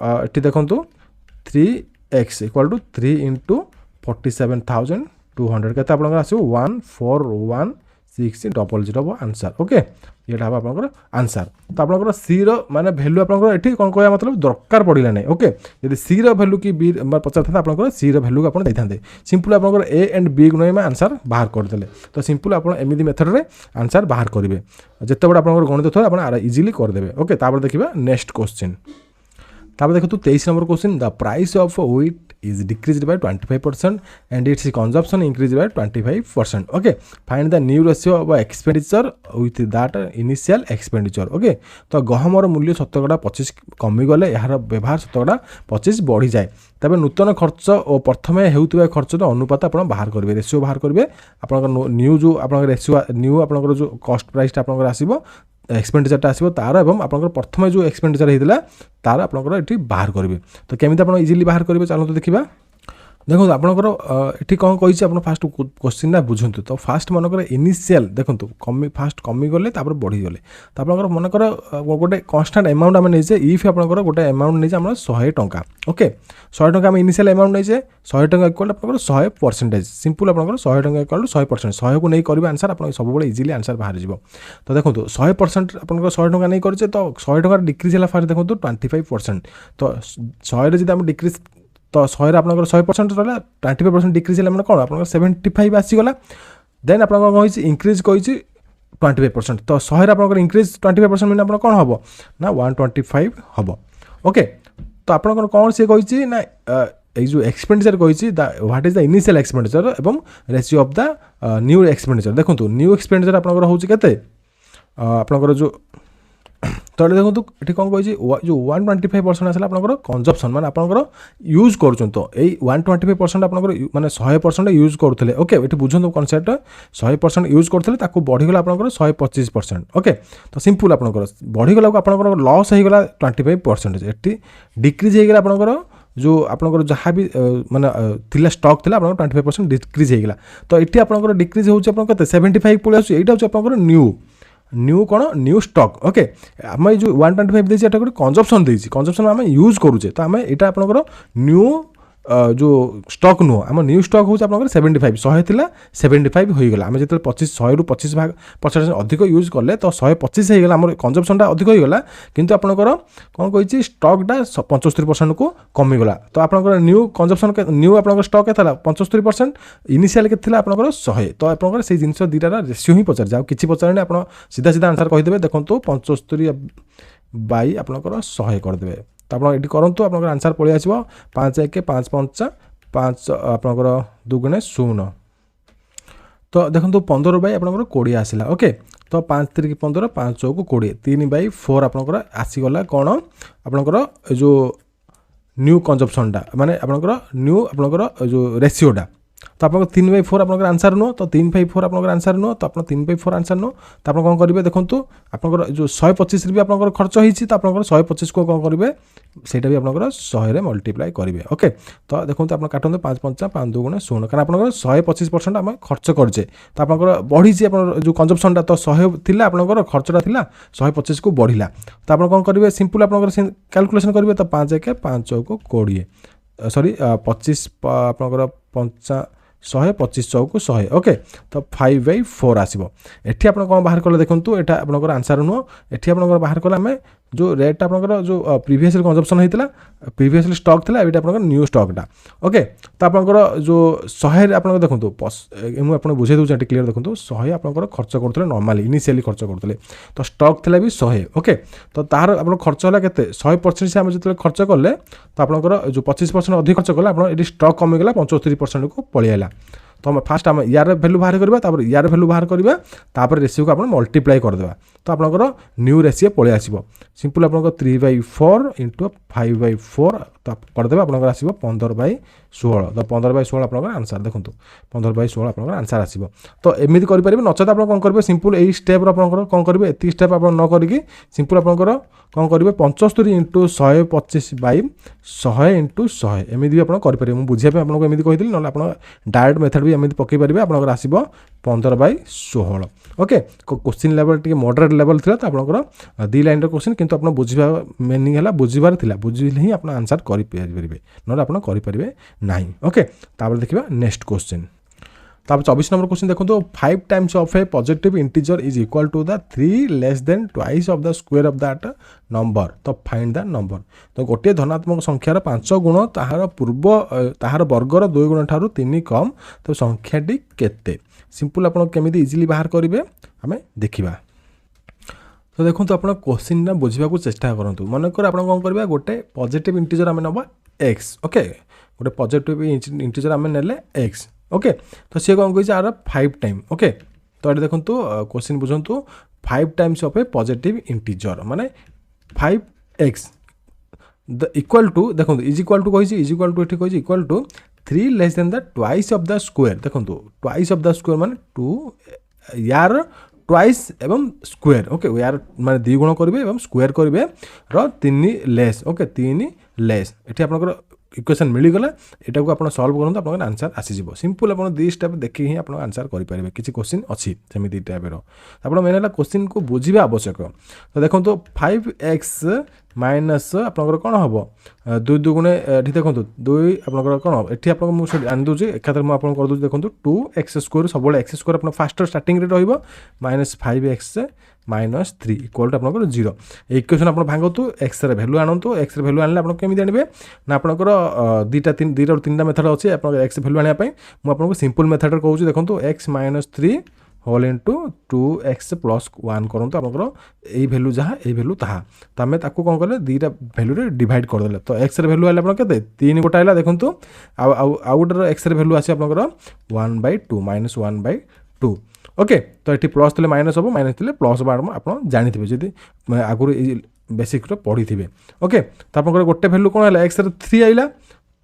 एठी देखंतु 3x = 3 * 47200 केते आपण आसीबो 141600 आंसर ओके ये आपन आंसर तो आपन सी रो माने वैल्यू आपन एठी कोन कहया मतलब दरकार पड़िला नै ओके यदि सी रो वैल्यू की बी पचार था आपन सी रो वैल्यू आपन दैथांते सिंपल आपन ए एंड बी गुणय में आंसर बाहर कर देले तो सिंपल आपन एमिदी मेथड रे आंसर बाहर करिवे जत्ते बड आपन गणित थोर आपन इजीली कर देबे ओके तापर देखिबा नेक्स्ट क्वेश्चन तापर देखो 23 number question the price of wheat is decreased by 25% and its consumption increased by 25% okay find the new ratio of expenditure with that initial expenditure okay तो गहमर मूल्य 25 कमी गले यार व्यवहार 25 बढ़ी जाए तबे नूतन खर्च और प्रथमे हेउतबा खर्च अनुपात आपण बाहर करबे रेशियो बाहर करबे आपण न्यू जो आपण रेशियो न्यू आपण जो कॉस्ट प्राइस आपण आसीबो एक्सपेंडिचर आसीबो तार एवं आपन प्रथम जो एक्सपेंडिचर हेतिला तार आपन एठी बाहर करिवे तो केमिति आपन इजीली बाहर करिवे चलो तो देखिबा देखो आपनकर एठी कोन कहिछि आपन फास्ट क्वेश्चन ना बुझंतु तो फास्ट मनकर इनिशियल देखंतु कमी फास्ट कमी गले तापर बढ़ी गले तो आपनकर मनकर गोटे कांस्टेंट अमाउंट हम नै जे इफ आपनकर गोटे अमाउंट नै जे हमर 100 टंका ओके 100 टंका हम इनिशियल अमाउंट नै जे 100 टंका इक्वल आपनकर 100% सिंपल आपनकर 100 टंका इक्वल 100% 100 को नै करबे आंसर आपन सब बेले इजीली आंसर बाहर जिवो तो देखंतु 100% आपनकर 100 टंका नै करछे तो 100 टंका डिक्रीज होला फास्ट देखंतु 25% तो 100 रे जदि हम डिक्रीज तो 100 आपनकर 100% रहला 25% डिक्रीज होला माने कोन आपनकर 75 आसी गला देन आपनकर कहिछि इंक्रीज कहिछि 25% तो 100 रे आपनकर इंक्रीज 25% माने आपन कोन हबो ना 125 हबो ओके तो आपनकर कोन से कहिछि ना ए जो एक्सपेंडिचर कहिछि what is the initial expenditure एवं ratio of the new expenditure देखंतु न्यू एक्सपेंडिचर आपनकर होछि केते आपनकर जो तो देखो ये कौन कही जो 125% आसला आपनकर कंजप्शन माने आपनकर यूज करछन तो ए 125% आपनकर माने 100% यूज करथले ओके एठी बुझन कांसेप्ट 100% यूज करथले ताको बढ़ी गला आपनकर 125% ओके तो सिंपल आपनकर बढ़ी गला आपनकर लॉस हे गला 25% एठी डिक्रीज हे गला आपनकर जो आपनकर जहाँ भी माने थिला स्टॉक थिला आपनकर 25% डिक्रीज हे गला तो एठी आपनकर डिक्रीज होउछ आपनकर कते 75 पळे आसु एटा होउछ आपनकर न्यू कौन न्यू स्टॉक ओके आम जो 125 देछि एटा गोटे कंजप्शन देछि कंजप्शन आम यूज करूचे तो आम एटा आपनकर न्यू जो स्टॉक नुह आम न्यू स्टॉक हूँ आप 75 100 थिला 75 हो गला आम जो 25 100 रु 25% अधिक यूज कले तो 125 हो गला आम कंजप्शनटा अधिक हो गला किंतु आपनकर कौन कही स्टॉकटा 75% को कमी गला तो आपनकर न्यू कंजप्शन न्यू आपनकर स्टॉक केतला 75% इनिशियल के थिला आपनकर 100 तो आपनकर से जिंस दीटार रेशियो ही पचार जाओ किछि पचारने आप सीधा सीधा आंसर कहि देबे देखंतु 75 बाई आपनकर 100 कर देबे तो आप ये करूँ आप आंसर पलि आस 5 1 5 5 5 आपनकर 2 गुणे 0 तो देखो 15 बाई आपनकर 20 आसला ओके तो 5 3 15 5 चौक 20 3 बाई 4 आपनकर आसीगला कौन आपनकर जो न्यू कंजप्शनटा माने आपनकर न्यू आपनकर जो रेशियोटा तो आप 3/4 आपनकर आंसर नो तो 3/4 आपनकर आंसर नो तो आप 3/4 आंसर नो तो आप कौन करेंगे देखो आपनकर जो 125 भी आपनकर खर्च होइछि तो आपनकर 125 को कौन करेंगे सेटा भी आपनकर 100 रे मल्टीप्लाई करेंगे ओके तो देखो आप काटते 5 5 5 2 गुणे 0 कारण आपनकर 125% आम खर्च करछे तो आपनकर बढ़ी जो कंजप्शनटा तो 100 थिला आपनकर खर्चटा थिला 125 को बढ़िला तो आप कौन करेंगे सिंपल आपनकर कैलकुलेशन करेंगे तो 5 1 5 चौक 20 सॉरी 25 आपनकर 5 125 चौकु 100 ओके तो 5/4 आसो एठी आप कौन बाहर कले देखो यहाँ आपंकर आंसर नुह एठी आप बाहर कले आम जो रेट आपंकर जो प्रीवियसली कंजप्शन होता प्रीवियसली स्टॉक था ये आप न्यू स्टॉकटा ओके तो आपंकर जो 100 आप देखो मुझे बुझे दूसरी क्लीयर देखो 100 आपंकर खर्च करते नॉर्मली इनिशियली खर्च करते तो स्टॉक था भी 100 ओके तो तार आप खर्च है के 100% से आम जो खर्च कले तो आपंकर जो 25% अधिक खर्च कले आप स्टॉक कमीगला 75% को पलैला तो हम फास्ट आम यार भैल्यू बाहर करवा यार भैल्यू बाहर करवा तापर रेशियो को आप मल्टीप्लाई करदे तो आपंकर न्यू रेशियो पलि आसो सिंपल आप 3/4 इंटू 5/4 तो करदे आपंकर आसो 15/16 तो 15/16 आप आंसर देखो 15/16 आप आंसर आसो तो एमती करेंगे नचेत आप कौन करेंगे सिंपल यही स्टेप आप कौन करेंगे एति स्टेप आप न करी सिंपल आपंकर कौन करेंगे 75 इंटू 125/100 इंटू 100 एमती भी आप करेंगे मुझे बुझापी आपको एमती कही ना आप डायरेक्ट मेथड भी एमती पकई पारे आप आसो 15/16 okay question level T moderate level था तो आपंकर 2 लाइन क्वेश्चन किंतु आप बुझा मीनिंग है बुझार था बुझिले ही आप आंसर करेंगे ना आप करेंगे ना ओके तापर देखिए नेक्स्ट क्वेश्चन तापर 24 नंबर क्वेश्चन देखो 5 times of a positive integer is equal to the 3 less than twice of the square of that number तो फाइंड द नंबर तो गोटे धनात्मक संख्यार 5 गुण ताहार वर्गर 2 गुण ठारू 3 कम तो संख्याटी केते सिंपल आप केमी इजिली बाहर करेंगे आम देखा तो देखो आप क्वेश्चन ना बुझा चेष्टा करूँ मनकर आप कौन करेंगे गोटे पॉजिटिव इंटीजर आम नवा एक्स ओके गोटे पॉजिटिव इंटीजर आम ने एक्स ओके तो सी कौन कही आर 5 टाइम ओके तो ये देखो क्वेश्चन बुझु 5 times of a positive integer माने 5x द इक्वल टू देखो इज इक्वल टू कही इज इक्वल टू ये कही equal to 3 less than the twice of the square देखो ट्वाइस ऑफ द स्क्वायर माने 2 यार ट्वाइस एवं स्क्वायर ओके यार माने 2 गुण करेंगे स्क्वायर करेंगे 3 लेस ओके 3 लेस ये आप इक्वेशन मिलगला यहाँ को आप सल्व करूँ आप आंसर आसीज सिंपल आप 2 स्टेप देखिए ही आप आंसर करेंगे किसी क्वेश्चन अच्छी सेमती टाइप्र आप मेन है क्वेश्चन को बुझा आवश्यक तो देखो 5x माइनस आपंकर कौन हम 2 दुगुणे ये देखो 2 आपंकर कौन हम ये आप मुझे आनी दूसरी एकाथर मुझे कर दूसरी देखो 2x स्क्वायर सब एक्स स्क्वायर आप fast starting rate minus 5x minus 3 equal to आपंकर 0 इक्वेशन आप भांगतु एक्स भैल्यू आणतु एक्स भैल्यू आने आप केमी जानवे ना आपंकर 2-3टा मेथड अच्छी आप एक्स भैल्यू आने मुझे सिंपल मेथड कहूँ देखो X minus 3 whole into 2x plus 1 करूँ आपंकर यही भैल्यू जहाँ यही भैल्यू ताहा तो आम कौन कले 2टा भैल्यू डिवाइड करदे तो एक्स भैल्यू आए आप 3 गोटा है देखो आउ गोटे एक्स भैल्यू आसे आप 1/2 माइनस 1/2 ओके तो ये प्लस थे माइनस हम माइनस थे प्लस आप जानते जी आगुरी बेसिक पढ़ी थे ओके तो आप गोटे भैल्यू कौन है एक्स 3 आइला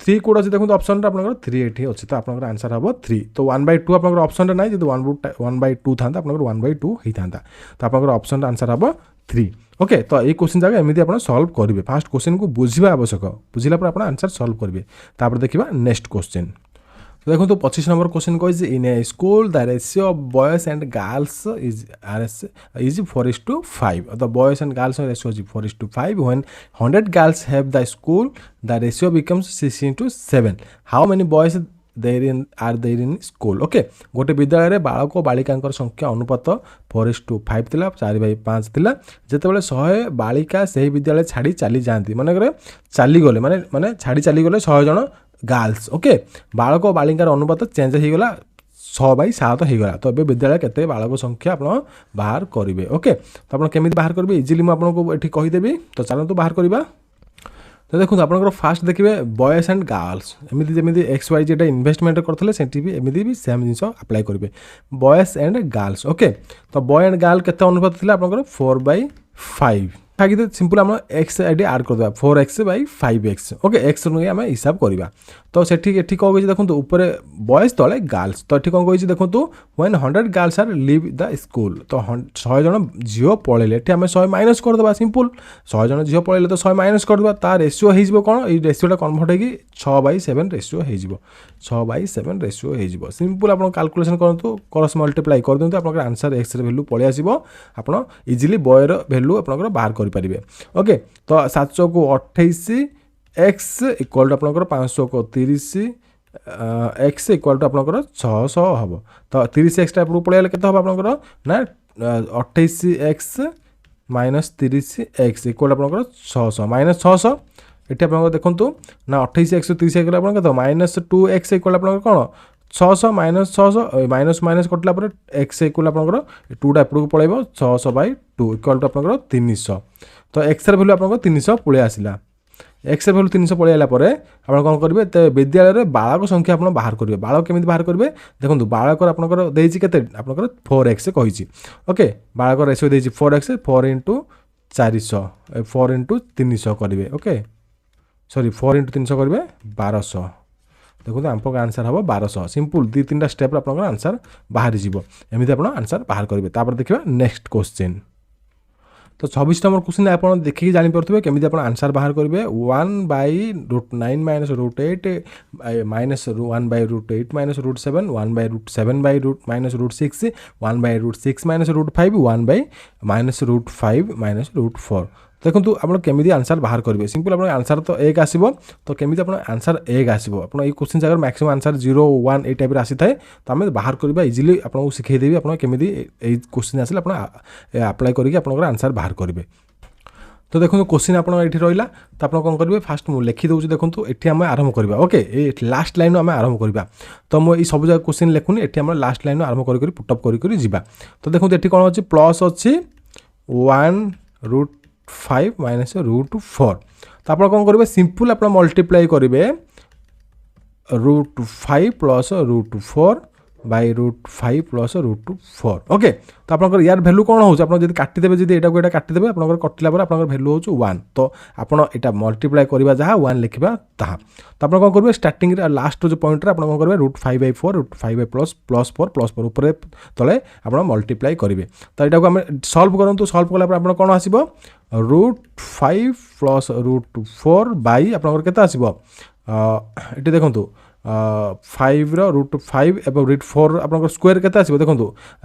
3 कोड अच्छे देखो ऑप्शन आप 3 ये अच्छे तो आप आंसर हम 3 तो 1/2 आप ऑप्शन ना जी 1/2 था आप 1/2 होता तो आप ऑप्शन आंसर हम 3 ओके तो ये क्वेश्चन जगह एमती आप सल्व करेंगे फास्ट क्वेश्चन को बुझा आवश्यक बुझला आप आंसर सल्व करेंगे तापर देखा नेक्स्ट क्वेश्चन तो देखो 25 नंबर क्वेश्चन कही in a school the ratio of boys and girls is 4:5 the boys and girls ratio is 4:5 when 100 girls have the school the ratio becomes 6:7 how many boys are there in school okay गोटे विद्यालय में बालक और बालिका संख्या अनुपात 4:5 थिला 4/5 थिला जेतेबेले 100 बालिका से विद्यालय छाड़ी चली जाती माने चली गले माने छाड़ी चली गले 100 जन गर्ल्स ओके बालक और बालिकार अनुपात चेंज हो गला 6/7 होगा तो ये विद्यालय केते बालक संख्या आप बाहर करेंगे ओके तो आप केमी बाहर करेंगे इजिली मुझे कहीदेवी तो चलते बाहर करवा तो देखो आप फास्ट देखिए बॉयज एंड गर्ल्स एमती जमी एक्स वाई जेटा इन्वेस्टमेंट करते से एमती भी सेम जिन अप्लाई करेंगे बॉयज एंड गर्ल्स ओके तो बॉय एंड गर्ल केते अनुपात थी आप 4/5 ताकि सिंपल आम एक्स आईडी आड करदे 4x/5x ओके एक्स नुहे आम हिसाब करवा तो सेठी कौन कही देखो ऊपर बॉयज तले गर्ल्स तो ये कौन कही देखो when 100 girls are leave the school तो 100 जन झील पलैले ये आम 100 माइनस करदे सिंपल 100 जन झील पलैले तो 100 माइनस करदे तार रेशियो हो कौन ये रेशियोटा कन्वर्ट होगी 6/7 रेशियो हो 6/7 रेशियो हो सिंपल आप कैलकुलेशन करूँ क्रॉस मल्टीप्लाई कर दिखाँ आप आंसर एक्स भैल्यू पलि आसो आप इजिली बॉयर भैल्यू आप बाहर करेंगे ओके तो 728 एक्स इक्वल टू आप 530 एक्स इक्वाल टू आपंकर 600 हम तो 30x एपटू पलैया के हम आपंकर ना 28x माइनस 30x इक्वाल आपंकर 600 माइनस 600 ये आप देखो ना 28x 30 आप माइनस 2x इक्वाल आप कौन 600 माइनस 600 माइनस माइनस कटला एक्स इक्वाल आपंकर 2टा एपटू पलैब 600/2 इक्वाल टू आपंकर 300 तो एक्स भैल्यू आपंकर 300 पलि आसला एक्स भैल्यू 300 पलि आला परे आप कौन करेंगे विद्यालय में बालक संख्या आप बाहर करेंगे बालक केमी बाहर करेंगे देखो बालक आपंकर देती के आपंकर 4x कही ओके बालक रेसियो देती 4x 4 × 400 4 × 300 करेंगे ओके सॉरी 4 × 300 करेंगे 1200 देखो आप आंसर हम 1200 सिंपल 2-3टा स्टेप आप आंसर बाहरी जीव एमती आप आंसर बाहर करेंगे देखिए नेक्स्ट क्वेश्चन तो 26 नंबर क्वेश्चन आप देखिए जानीपे केमी आप आंसर बाहर करेंगे 1/√9 minus √8 minus 1/√8 minus √7 1/√7 minus √6 1/√6 minus √5 1/-√5 minus √4 देखो आप केमी आंसर बाहर करेंगे सिंपल आप आंसर तो 1 आसो तो केमी आप आंसर 1 आसो आप क्वेश्चन जगह मैक्सिमम आंसर 0 1 ये टाइप आसी थाए तो आम बाहर करवा इजिली आपको शिखेदेवी आप केमी क्वेश्चन आसे आप्लाय करके आंसर बाहर करेंगे तो देखो क्वेश्चन आप रहा तो आप कौन करेंगे फास्ट मुझे लिखिदे देखो ये आम आरंभ करवा ओके ये लास्ट लाइन आम आरंभ करवा तो मुझे सब जगह क्वेश्चन लिखुनी ये आम लास्ट लाइन आरंभ कर पुटअप कर तो देखो ये कौन अच्छी प्लस अच्छी 1/5 माइनस √4 तो आप कौन करेंगे सिंपल आप मल्टीप्लाई करेंगे √5 प्लस √4 बाय √5 प्लस √4 ओके तो आप यार भैल्यू कौन हो जब काटिदेवे जब यहाँ को काटिदेवे आप कटिला आप भैल्यू हो 1 तो आपटा मल्टीप्लाई करवा जहाँ 1 लिखा ताहा तो आप कौन करेंगे स्टार्टिंग लास्ट जो पॉइंट आप कौन करेंगे √5/4 √5 प्लस 4 ऊपर तले आप मल्टीप्लाई करेंगे तो यहाँ को आम सल्व करूँ सल्व कला आप कौन आसो √5 प्लस √4 बाई आपके आसो ये देखो 5 √5 एवं √4 आप स्क्वायर के आसो देखो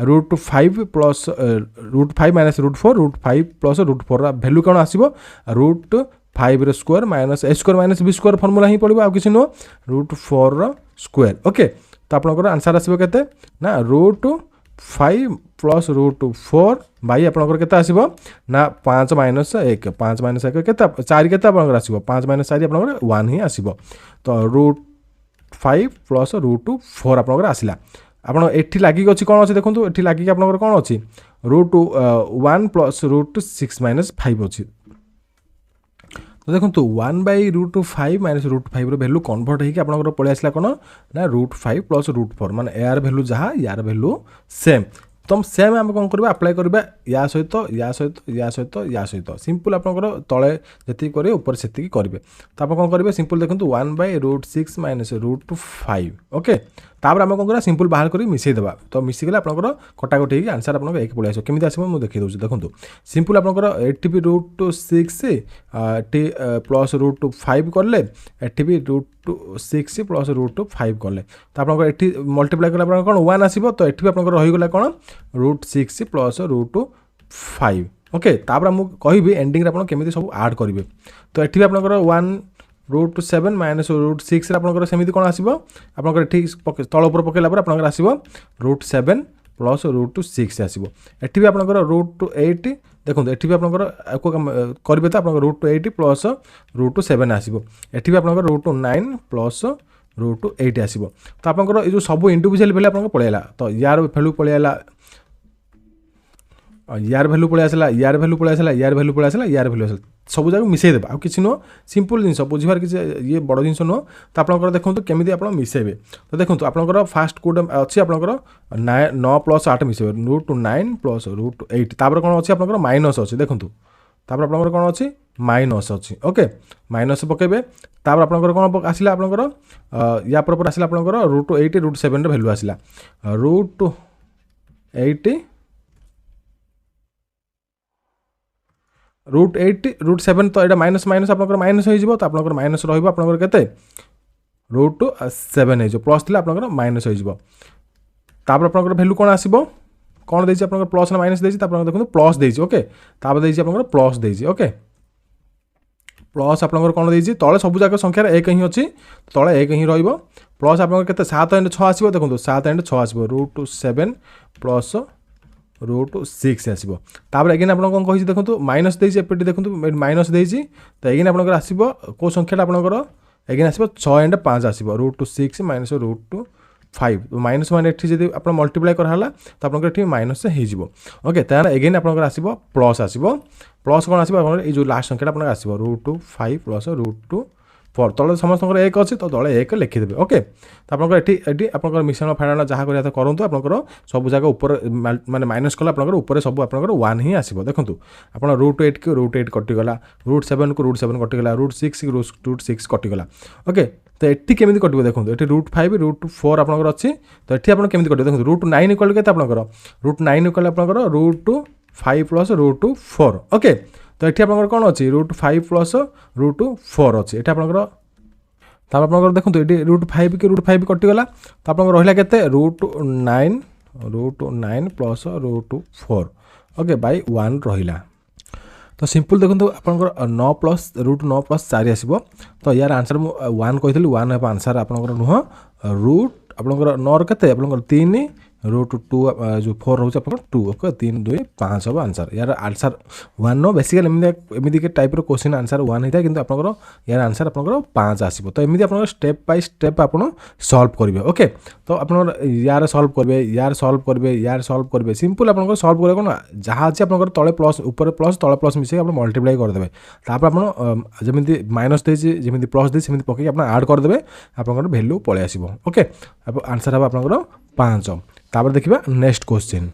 √5 प्लस √5 माइनस √4 √5 प्लस √4 भैल्यू कौन आसो √5 square minus a square minus b square formula ही पड़ो आउ कि नुह √4 स्क्वायर ओके तो आप आंसर आसो के ना √5 प्लस √4 बाई आपंकर आसो ना 5 माइनस 1 5 माइनस 1 के 4 के आसो 5 माइनस 4 आप 1 ही आसो तो √5 प्लस √4 आपंकर आसला आपड़ एटी लगिक अच्छी कौन अच्छी देखो ये लगिक आप कौन अच्छी √1 प्लस √6 माइनस 5 अच्छी तो देखो 1/√5 माइनस √5 भैल्यू कन्वर्ट होकर आप पलि आसला कौन ना √5 प्लस √4 माने यार भैल्यू जहाँ यार भैल्यू सेम तो सेम आम कौन करवा अप्लाई करवा या सहित या सहित या सहित या सहित सिंपल आपंकर तले जी करेंगे ऊपर से करेंगे तो आप कौन करेंगे सिंपल देखो 1/√6 माइनस √5 ओके तापर आम कौन करवा सिंपल बाहर कर मिसेदेवा तो मिसिगले आपंकर कटाकटी आंसर आप एक पलि आसो केमी आसो मुझे देखिए देखो सिंपल आपंकर एटी भी √6 एटी प्लस √5 कले एटी भी √6 प्लस √5 कले तो आप एटी मल्टीप्लाई कला कौन 1 आसो तो ये आप रहीगला कौन √6 प्लस √5 ओके तापर मुझे कहि एंडिंग आप केमी सब आड करेंगे तो ये आपंकर 1/7 माइनस √6 आपंकर सेमती कौन आसो आपंकर ठीक तल ऊपर पकेला आपंकर आसो √7 प्लस √6 आसो ये भी आपंकर √8 देखो ये भी आपंकर करेंगे तो आप √8 प्लस √7 आसो ये भी आपंकर √9 प्लस √8 आसो तो आपंकर ये सब इंडिविजुअल भैल्यू आप पलैला तो यार भैल्यू पलैला यार भैल्यू पलि आसला यार भैल्यू पलि आसला यार भैल्यू पलि आसला यार भैल्यू आसला सब जगह मिसेदे आ कि नुह सिंपल जिन बुझार किसी ये बड़ जिन नुह तो आप देखो केमी आप मिसेबे तो देखो आपंकर फास्ट कोड अच्छी आपंकर 9 प्लस 8 मिसेबे √9 प्लस √8 तापर कौन अच्छी आपंकर माइनस अच्छी देखो तापर आपंकर कौन अच्छी माइनस अच्छी ओके माइनस पकेबे तापर आपंकर कौन आसला आपंकर या पर आसला आपंकर √8 √7 भैल्यू आसला √8 √8 √7 तो यहाँ माइनस माइनस आपंकर माइनस हो तो आपंकर माइनस रहा के √7 हो प्लस थी आपंकर माइनस हो आपंकर भैल्यू कौन आसो कौन देती आप प्लस ना माइनस देती देखो प्लस देती ओके तापर देती आप प्लस देती ओके प्लस आपंकर कौन देती तले सब जाक संख्यार 1 ही अच्छी तले 1 ही प्लस आपन केते 7 एंड 6 आसीबो देखंतु 7 एंड 6 आसीबो √7 प्लस √6 आसीबो तापर अगेन आपन कोन कहि देखंतु माइनस देछि एपटी देखंतु माइनस देछि तो अगेन आपन आसीबो को संख्याटा आपन अगेन आसीबो 6 एंड 5 आसीबो √6 माइनस √5 माइनस मान एठी जदि आपन मल्टीप्लाई करहाला तो आपन एठी माइनस हे जिवो ओके तार अगेन आपन आसीबो प्लस आसीबो प्लस कोन आसीबो आपन ए जो लास्ट संख्याटा आपन आसीबो √5 प्लस √4 तले समस्त एक अच्छे तो तले एक लिखिदेवे ओके तो आपन एठी आपन मिश्रण फाइनल जहाँ करिया तो करंतु आपन सब जगह ऊपर माने माइनस कला आपन ऊपर सब आपन 1 ही आसीबो देखंतु आपन √8 को √8 कटि गला √7 को √7 कटि गला √6 को √6 कटि गला ओके तो एठी केमिति कटिबो देखंतु एठी √5 √4 आपन अछि तो एठी आपन केमिति कटिबो देखंतु √9 इक्वल केते आपन √9 इक्वल आपन √5 प्लस √4 ओके तो ये आप कौन अच्छी √5 प्लस √4 अच्छी ये आप देखो ये √5 कि √5 कटिगला तो आप रहा के √9 प्लस √4 ओके बाय 1 रहा तो सिंपल देखो आप 9 प्लस √9 प्लस 4 आसो तो यार आंसर मुझे 1 कही 1 है आंसर आप नुह रूट आप 9 के 3 √2 जो 4 रोचे आप 2 ओके 3 2 5 हम आंसर यार आंसर 1 नो बेसिकली एमती के टाइप क्वेश्चन आंसर 1 होता है कि आप यार आंसर आप 5 आसो तो एमती आप स्टेप बाय स्टेप आप सॉल्व करेंगे ओके तो आप यार सॉल्व करेंगे यार सॉल्व करेंगे यार सॉल्व करेंगे सिंपल आप सॉल्व करेंगे कौन जहाँ अच्छे आप तले प्लस ऊपर प्लस तले प्लस मिसे आप मल्टीप्लाई करदे तापर आप जमी माइनस देमी प्लस देसी पकई आप आड करदे आप भैल्यू पलि आसो ओके आंसर हम आप 5 तापर देखिबा नेक्स्ट क्वेश्चन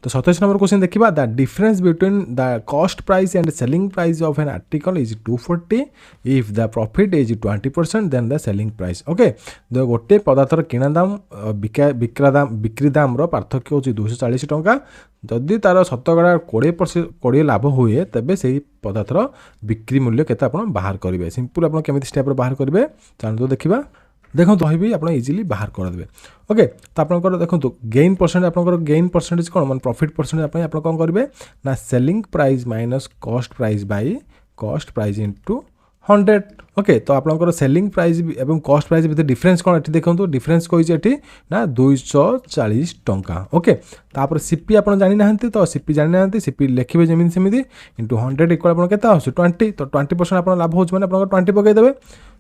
तो 27 नंबर क्वेश्चन देखिबा the difference between the cost price and selling price of an article is 240 if the profit is 20% then the selling price okay जो गोटे पदार्थर किणा दाम बिक्री दाम पार्थक्य होची 240 टंका जदि तार शतकड़ा 20% लाभ हुए तेबे से पदार्थर बिक्री मूल्य केते आपण बाहर करेंगे सिंपल आप केमिति स्टेप बाहर करेंगे चलो देखिबा देखो तो भी आप इजिली बाहर करदे ओके तो आप देखो गेन परसेंट आप गेन परसेंटेज कौन मैं प्रॉफिट परसेंटेज आप कौन करेंगे ना selling price minus cost price by cost price into 100 okay तो आप सेलिंग प्राइस एवं कॉस्ट प्राइस भितर डिफरेंस कौन ये देखो डिफरेंस कही ना 240 टंका ओके तापर सीपी आप जानी ना तो सीपी जानी ना सीपी लिखे जमी सेमती इंटू 100 इक्वल आप 20 तो 20% आप लाभ हो 20 पकईदे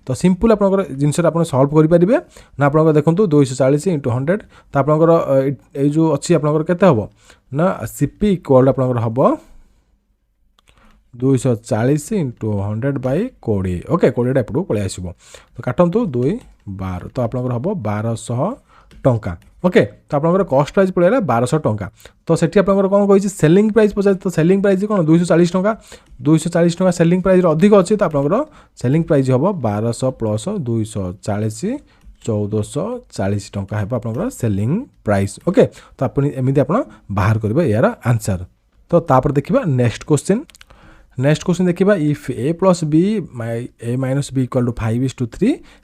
तो सिंपल आप जिनस आप सल्व करेंगे ना आप देखो 240 इंटू 100 तो आप जो अच्छी आपके हम ना सीपी इक्वल आप हम 240 इंटू 100 बाय 20 ओके 20 एपटू पलि आसो तो काटतु 2 12 तो आप हम 1200 टंका ओके तो आप कॉस्ट प्राइस पड़ेगा 1200 टंका तो सेठी आप कौन कही सेलिंग प्राइस पचास तो सेलिंग प्राइस कौन 240 टंका 240 टंका सेलिंग प्राइस अधिक अच्छे तो आप सेलिंग प्राइस हम 1200 प्लस 240 1440 टंका है आप सेलिंग प्राइस ओके तो एमती आप बाहर करेंगे यार आंसर तो तापर देखिबा नेक्स्ट क्वेश्चन देखिबा if a plus b a minus b equal to 5:3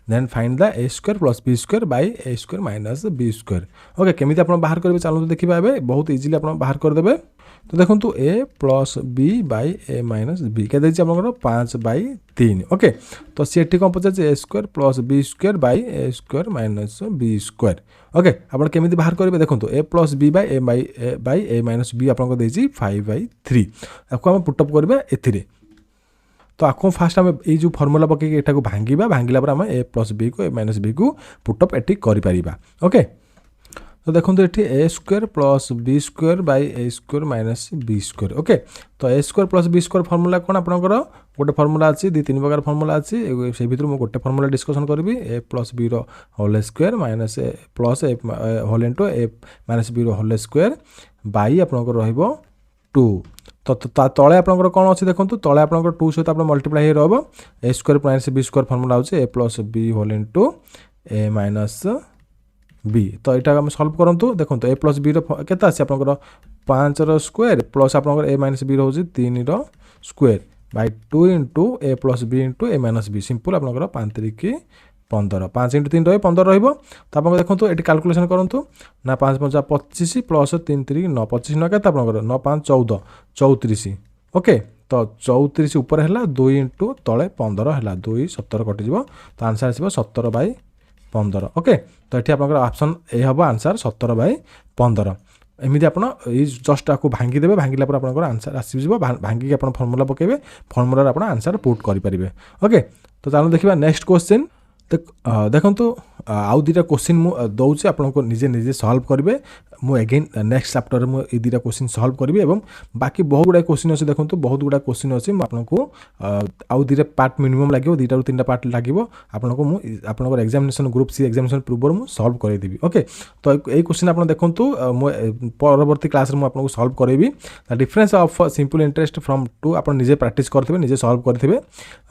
then find the a square plus b square by a square minus b square okay केमिति आपण बाहर करबे चलो देखिबा एबे बहुत इजीली आपण बाहर कर देबे तो देखंतु a plus b by a minus b के दैछि आपण 5/3 ओके तो सेठी कोन पचाछ a square plus b square by a square minus b square okay आपण केमिति बाहर करबे देखंतु a plus b by a minus b आपण को दैछि 5/3 आपको हम पुट अप करबे एथिरे तो आपको फास्ट आम ये फर्मूला पकई एटा को भांगिला पर आम a प्लस b को a माइनस b को पुटअप एटी करिपारिबा ओके तो देखो ये a square plus b square by a square minus b square okay तो a square plus b square formula कौन आपंकर गोटे फर्मूला अच्छी 2-3 प्रकार फर्मूला अच्छी से भर मुझे गोटे फर्मूला डिस्कसन करी a plus b whole square minus a plus a whole into a minus b whole square by आपंकर रो 2 तो तले आपंकर कौन अच्छे देखो तले आप 2 सहित आप मल्टीप्लाई रहा a square minus b square formula होचे a plus b whole into a minus b तो यहाँ आम सल्व करूँ देखो a प्लस b केते आसी आपंकर 5 स्क्वायर प्लस आपंकर a माइनस b रोचे 3 square by 2 into a plus b into a minus b simple आपंकर 5 15 5 इंटू 3 15 रही तो आप देखो ये कैलकुलेसन करूँ ना 5 5 25 प्लस 3 3 9 25 9 के 9 5 14 34 ओके तो 34 ऊपर है 2 इंटू तले 15 है 2 17 कटिज तो आंसर आस 17/3 15 ओके। तो ये आपंकर ऑप्शन ए हम आंसर 17/15 एमती आप जस्ट आपको भांगीदेवे भांगिला आपंकर आंसर आसीज भांगिक आप फर्मुला पकेबे फर्मुला आप आंसर पुट करेंगे ओके। तो चलो देखा नेक्स्ट क्वेश्चन देखो आउ दुटा क्वेश्चन मुझे दूसरी आपको निजे निजे सल्व करेंगे मु अगेन नेक्स्ट चैप्टर में ये दुटा क्वेश्चन सल्व करी और बाकी बहुत गुड़ा क्वेश्चन अच्छे देखो बहुत गुड़ा क्वेश्चन अच्छे आपको आउ दुटा पार्ट मिनिमम लगे 2 ରୁ 3ଟା पार्ट लगे आपको मुझे एग्जामिनेशन ग्रुप सी एग्जामिनेशन पूर्व मुझे सल्व करदेवी ओके। तो ये क्वेश्चन आप देखो परवर्ती क्लास में आपको सल्व करेंगी difference of simple interest from two आप निजे प्रैक्टिस करते निजे सल्व करते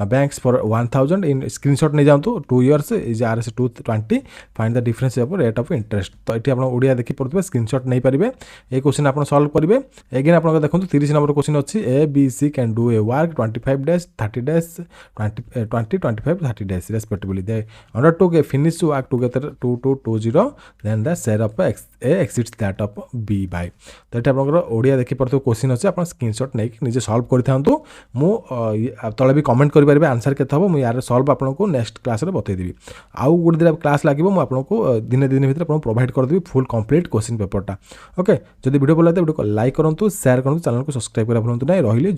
बैंक्स फॉर 1000 इन स्क्रीनशॉट नहीं जातु 2 years is RS 220 find the difference of rate of interest. तो ये आप ओडिया देखी पड़े स्क्रीनशॉट नहीं पारे ये क्वेश्चन आप सल्व करेंगे एगेन आप देखो 30 नंबर क्वेश्चन अच्छी A B C can do a work 25 days 30 days 20 25 30 days respectively they undertook a finish work together 2220 then the share of A exceeds that of B by. तो ये आप ओडिया देखी पड़े question अच्छे आप स्क्रीनशॉट नहीं निजे सल्व कर तले भी कमेंट करेंगे आंसर के हम यार सल्व आपको नेक्स्ट क्लास में बतईदेवी आउ गोटे दिन क्लास लगे मुझे आपको दिन दिन भितर आपको प्रोवाइड करदेवी फुल कंप्लीट क्वेश्चन पेपरटा ओके। जब वीडियो भल लगे वीडियो को लाइक करूँ शेयर करूँ चैनल को सब्सक्राइब करा भूलु ना रही।